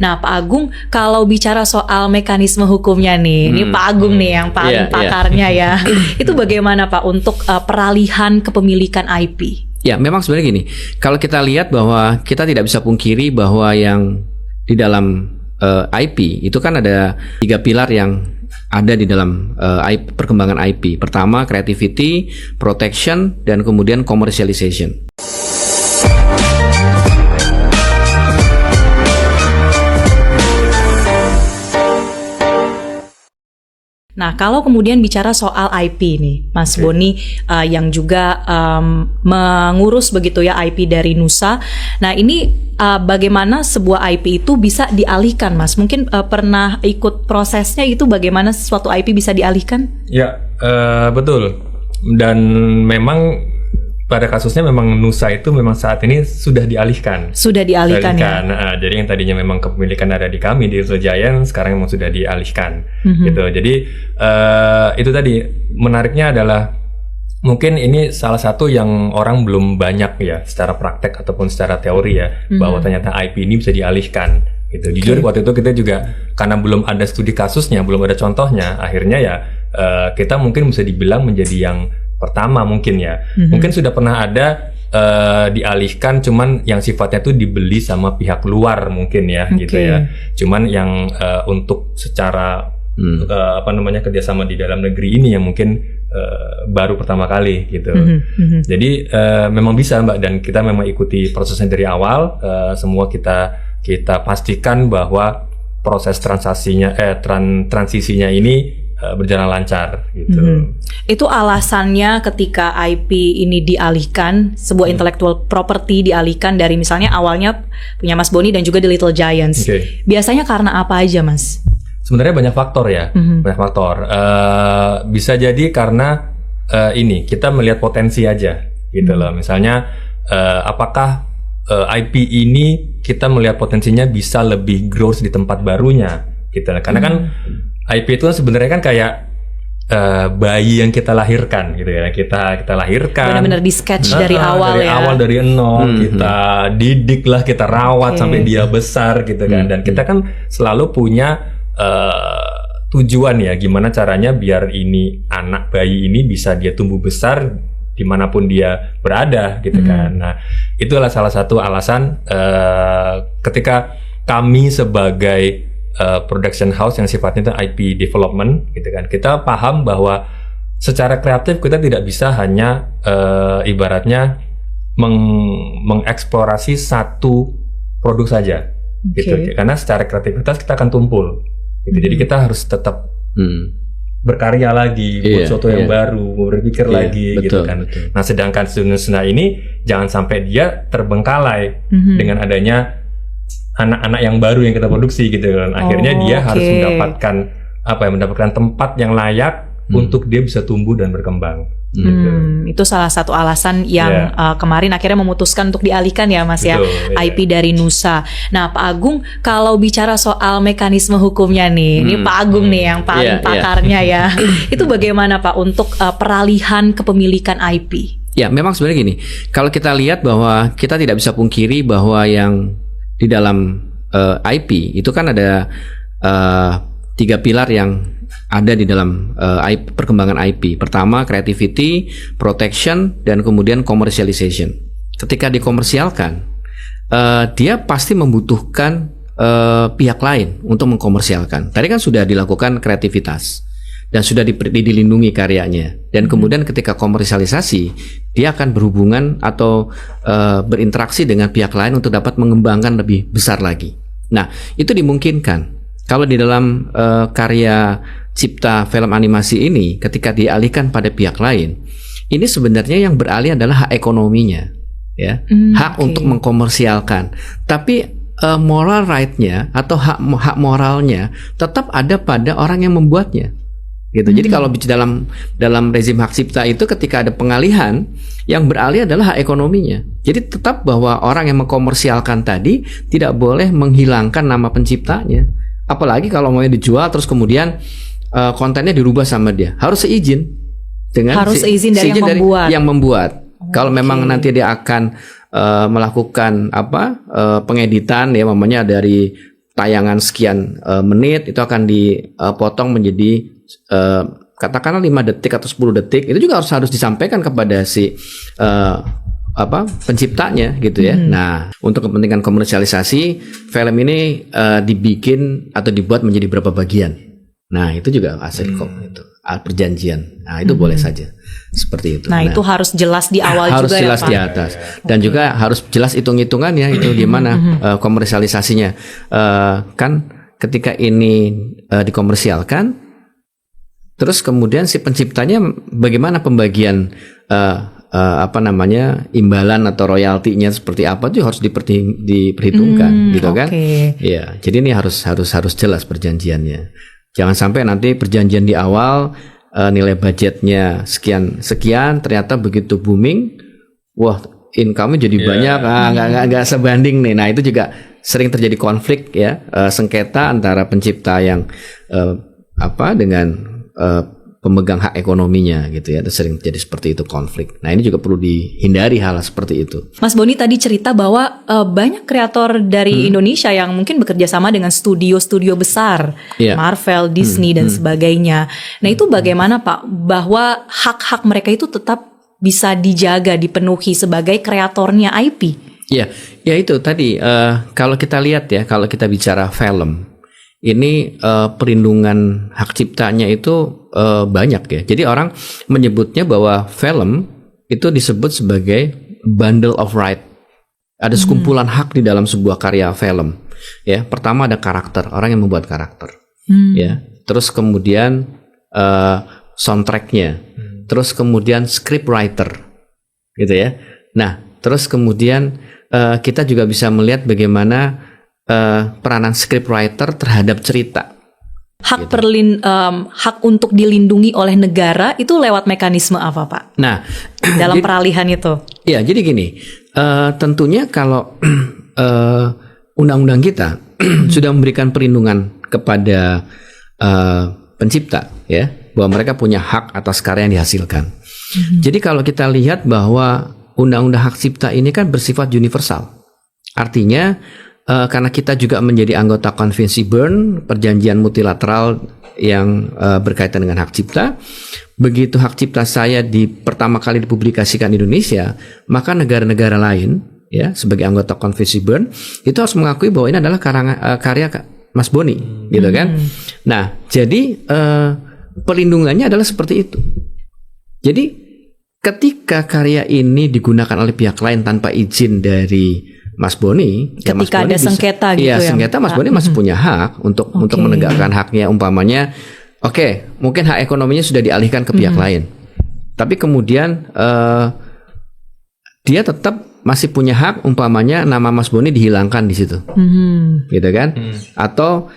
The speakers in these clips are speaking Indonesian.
Nah, Pak Agung, kalau bicara soal mekanisme hukumnya nih, ini Pak Agung nih yang paling pakarnya ya. Itu bagaimana Pak untuk peralihan kepemilikan IP? Ya, memang sebenarnya gini, kalau kita lihat bahwa kita tidak bisa pungkiri bahwa yang di dalam IP itu kan ada 3 pilar yang ada di dalam perkembangan IP. Pertama, creativity, protection, dan kemudian commercialization. Nah, kalau kemudian bicara soal IP nih, Mas Boni yang juga mengurus begitu ya IP dari Nusa. Nah, ini bagaimana sebuah IP itu bisa dialihkan, Mas? Mungkin pernah ikut prosesnya itu bagaimana suatu IP bisa dialihkan? Ya, betul. Dan memang pada kasusnya memang Nusa itu memang saat ini sudah dialihkan. Sudah dialihkan ya? Nah, jadi yang tadinya memang kepemilikan ada di kami di Little Giant, sekarang memang sudah dialihkan. Gitu. Jadi itu tadi menariknya adalah mungkin ini salah satu yang orang belum banyak ya secara praktek ataupun secara teori ya bahwa ternyata IP ini bisa dialihkan. Gitu. Jujur waktu itu kita juga karena belum ada studi kasusnya, belum ada contohnya, akhirnya ya kita mungkin bisa dibilang menjadi yang pertama mungkin ya. Mungkin sudah pernah ada dialihkan, cuman yang sifatnya tuh dibeli sama pihak luar mungkin ya, gitu ya. Cuman yang untuk secara kerjasama di dalam negeri ini yang mungkin baru pertama kali gitu. Jadi memang bisa Mbak, dan kita memang ikuti prosesnya dari awal. Semua kita pastikan bahwa proses transisinya ini berjalan lancar gitu. Itu alasannya ketika IP ini dialihkan, sebuah intellectual property dialihkan dari misalnya awalnya punya Mas Boni dan juga The Little Giants. Biasanya karena apa aja, Mas? Sebenarnya banyak faktor ya, banyak faktor. Bisa jadi karena ini kita melihat potensi aja gitu loh. Misalnya apakah IP ini kita melihat potensinya bisa lebih growth di tempat barunya gitu. Karena kan IP itu sebenarnya kan kayak bayi yang kita lahirkan gitu ya. Kita lahirkan benar-benar di sketch dari awal dari ya. Awal dari nol kita didik lah, kita rawat sampai dia besar gitu kan. Dan kita kan selalu punya tujuan ya, gimana caranya biar ini anak bayi ini bisa dia tumbuh besar dimanapun dia berada gitu kan. Nah, itulah salah satu alasan ketika kami sebagai production house yang sifatnya itu IP development gitu kan, kita paham bahwa secara kreatif kita tidak bisa hanya ibaratnya mengeksplorasi satu produk saja gitu, karena secara kreativitas kita akan tumpul gitu. Jadi kita harus tetap berkarya lagi, buat sesuatu yang baru, berpikir lagi gitu kan. Nah, sedangkan Nusa ini jangan sampai dia terbengkalai dengan adanya anak-anak yang baru yang kita produksi gitu kan. Akhirnya dia harus mendapatkan tempat yang layak untuk dia bisa tumbuh dan berkembang. Itu salah satu alasan yang kemarin akhirnya memutuskan untuk dialihkan ya Mas. Betul, ya IP dari Nusa. Nah, Pak Agung, kalau bicara soal mekanisme hukumnya nih, ini Pak Agung nih yang paling pakarnya ya. Itu bagaimana Pak untuk peralihan kepemilikan IP? Ya, memang sebenarnya gini, kalau kita lihat bahwa kita tidak bisa pungkiri bahwa yang di dalam IP itu kan ada 3 pilar yang ada di dalam perkembangan IP. Pertama, creativity, protection, dan kemudian commercialization. Ketika dikomersialkan, dia pasti membutuhkan pihak lain untuk mengkomersialkan. Tadi kan sudah dilakukan kreativitas dan sudah dilindungi karyanya. Dan kemudian ketika komersialisasi, dia akan berhubungan atau berinteraksi dengan pihak lain untuk dapat mengembangkan lebih besar lagi. Nah, itu dimungkinkan. Kalau di dalam karya cipta film animasi ini, ketika dialihkan pada pihak lain, ini sebenarnya yang beralih adalah hak ekonominya, ya, hak untuk mengkomersialkan. Tapi moral right-nya atau hak moralnya tetap ada pada orang yang membuatnya. Gitu. Jadi kalau dalam rezim hak cipta itu ketika ada pengalihan, yang beralih adalah hak ekonominya. Jadi tetap bahwa orang yang mengkomersialkan tadi tidak boleh menghilangkan nama penciptanya. Apalagi kalau mau dijual terus kemudian kontennya dirubah sama dia, harus seizin dengan seizin dari yang membuat. Kalau memang nanti dia akan melakukan pengeditan ya, mamanya dari tayangan sekian menit itu akan dipotong menjadi katakanlah 5 detik atau 10 detik, itu juga harus disampaikan kepada si penciptanya gitu ya. Nah, untuk kepentingan komersialisasi, film ini dibikin atau dibuat menjadi berapa bagian. Nah, itu juga aset itu perjanjian. Nah, itu boleh saja seperti itu. Nah, itu harus jelas di awal harus juga ya, jelas Pak. di atas, dan juga harus jelas hitung-hitungannya itu gimana komersialisasinya. Kan ketika ini dikomersialkan, terus kemudian si penciptanya bagaimana pembagian imbalan atau royaltinya seperti apa itu harus diperhitungkan gitu kan. Ya, jadi ini harus jelas perjanjiannya. Jangan sampai nanti perjanjian di awal nilai budgetnya sekian ternyata begitu booming, wah income-nya jadi banyak, nggak sebanding nih. Nah, itu juga sering terjadi konflik ya, sengketa antara pencipta yang dengan pemegang hak ekonominya gitu ya. Itu sering terjadi seperti itu, konflik. Nah, ini juga perlu dihindari hal seperti itu. Mas Boni tadi cerita bahwa banyak kreator dari Indonesia yang mungkin bekerja sama dengan studio-studio besar, Marvel, Disney dan sebagainya. Nah, itu bagaimana Pak, bahwa hak-hak mereka itu tetap bisa dijaga, dipenuhi sebagai kreatornya IP? Ya itu tadi kalau kita lihat ya, kalau kita bicara film, ini perlindungan hak ciptanya itu banyak ya. Jadi orang menyebutnya bahwa film itu disebut sebagai bundle of right. Ada sekumpulan hak di dalam sebuah karya film. Ya, pertama ada karakter, orang yang membuat karakter. Ya, terus kemudian soundtracknya, terus kemudian scriptwriter, gitu ya. Nah, terus kemudian kita juga bisa melihat bagaimana peranan scriptwriter terhadap cerita. Hak hak untuk dilindungi oleh negara itu lewat mekanisme apa, Pak? Nah, dalam peralihan itu. Ya, jadi gini, tentunya kalau undang-undang kita sudah memberikan perlindungan kepada pencipta, ya, bahwa mereka punya hak atas karya yang dihasilkan. Jadi kalau kita lihat bahwa undang-undang hak cipta ini kan bersifat universal, artinya karena kita juga menjadi anggota Konvensi Bern, perjanjian multilateral yang berkaitan dengan hak cipta. Begitu hak cipta saya pertama kali dipublikasikan di Indonesia, maka negara-negara lain, ya, sebagai anggota Konvensi Bern itu harus mengakui bahwa ini adalah karya Mas Boni, gitu kan? Nah, jadi perlindungannya adalah seperti itu. Jadi ketika karya ini digunakan oleh pihak lain tanpa izin dari Mas Boni, ketika ada sengketa gitu ya. Iya, sengketa Mas Boni masih punya hak untuk menegakkan haknya. Umpamanya, mungkin hak ekonominya sudah dialihkan ke pihak lain, tapi kemudian dia tetap masih punya hak, umpamanya nama Mas Boni dihilangkan di situ, gitu kan? Atau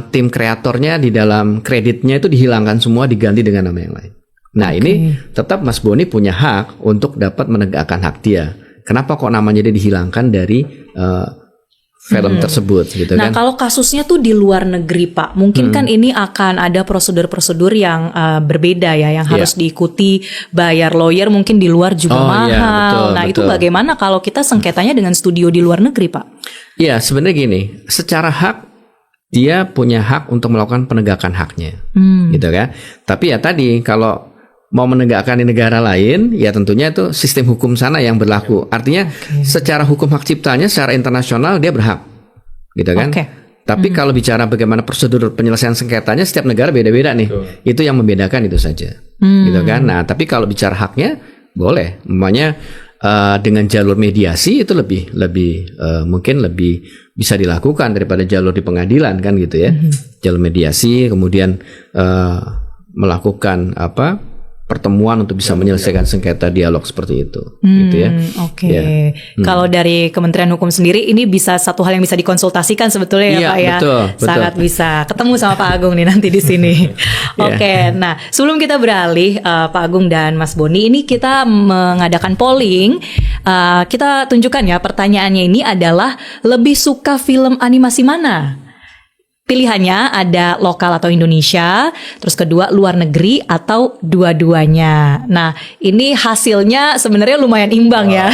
tim kreatornya di dalam kreditnya itu dihilangkan semua, diganti dengan nama yang lain. Nah, ini tetap Mas Boni punya hak untuk dapat menegakkan hak dia. Kenapa kok namanya dia dihilangkan dari film tersebut, gitu kan? Nah, kalau kasusnya tuh di luar negeri, Pak, mungkin kan ini akan ada prosedur-prosedur yang berbeda ya, yang harus diikuti, bayar lawyer mungkin di luar juga mahal. Iya, betul, nah, betul. itu bagaimana kalau kita sengketanya dengan studio di luar negeri, Pak? Iya, sebenarnya gini, secara hak dia punya hak untuk melakukan penegakan haknya, gitu kan? Tapi ya tadi kalau mau menegakkan di negara lain, ya tentunya itu sistem hukum sana yang berlaku. Artinya secara hukum hak ciptanya, secara internasional dia berhak, gitu kan? Tapi kalau bicara bagaimana prosedur penyelesaian sengketanya, setiap negara beda-beda nih. Itu yang membedakan itu saja, gitu kan? Nah, tapi kalau bicara haknya, boleh. Umpamanya dengan jalur mediasi itu mungkin lebih bisa dilakukan daripada jalur di pengadilan, kan gitu ya? Jalur mediasi, kemudian melakukan pertemuan untuk bisa menyelesaikan sengketa, dialog seperti itu, gitu ya. Kalau dari Kementerian Hukum sendiri, ini bisa satu hal yang bisa dikonsultasikan sebetulnya ya, Pak ya. Betul. Sangat bisa ketemu sama Pak Agung nih nanti di sini. Nah, sebelum kita beralih, Pak Agung dan Mas Boni, ini kita mengadakan polling. Kita tunjukkan ya, pertanyaannya ini adalah lebih suka film animasi mana? pilihannya ada lokal atau Indonesia, terus kedua luar negeri atau dua-duanya. Nah, ini hasilnya sebenarnya lumayan imbang ya.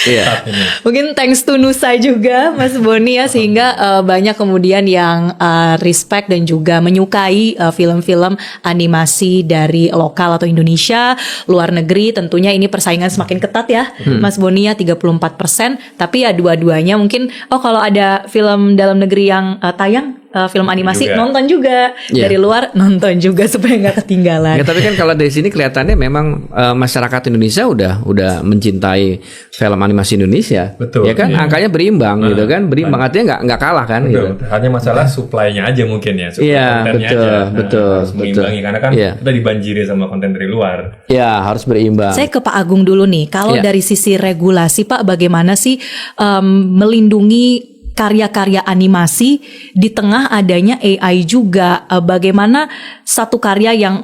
Iya. Mungkin thanks to Nusa juga Mas Boni ya, sehingga banyak kemudian yang respect dan juga menyukai film-film animasi dari lokal atau Indonesia. Luar negeri tentunya ini persaingan semakin ketat ya, Mas Boni ya, 34%. Tapi ya dua-duanya mungkin kalau ada film dalam negeri yang tayang film animasi juga. nonton juga, Iya. dari luar nonton juga supaya nggak ketinggalan. Ya, tapi kan kalau dari sini kelihatannya memang masyarakat Indonesia udah mencintai film animasi Indonesia. Betul. Ya kan, Iya. angkanya berimbang gitu kan, berimbang artinya nggak kalah kan gitu. Betul. Hanya masalah supply-nya aja mungkin ya. Supply Iya, kontennya betul, aja. betul, Harus mengimbangi karena kan Iya. kita dibanjiri sama konten dari luar. Ya, harus berimbang. Saya ke Pak Agung dulu nih. Kalau Iya. dari sisi regulasi Pak, bagaimana sih melindungi karya-karya animasi di tengah adanya AI juga? Bagaimana satu karya yang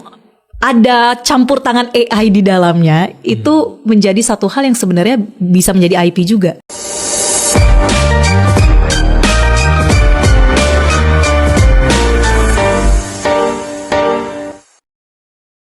ada campur tangan AI di dalamnya itu menjadi satu hal yang sebenarnya bisa menjadi IP juga?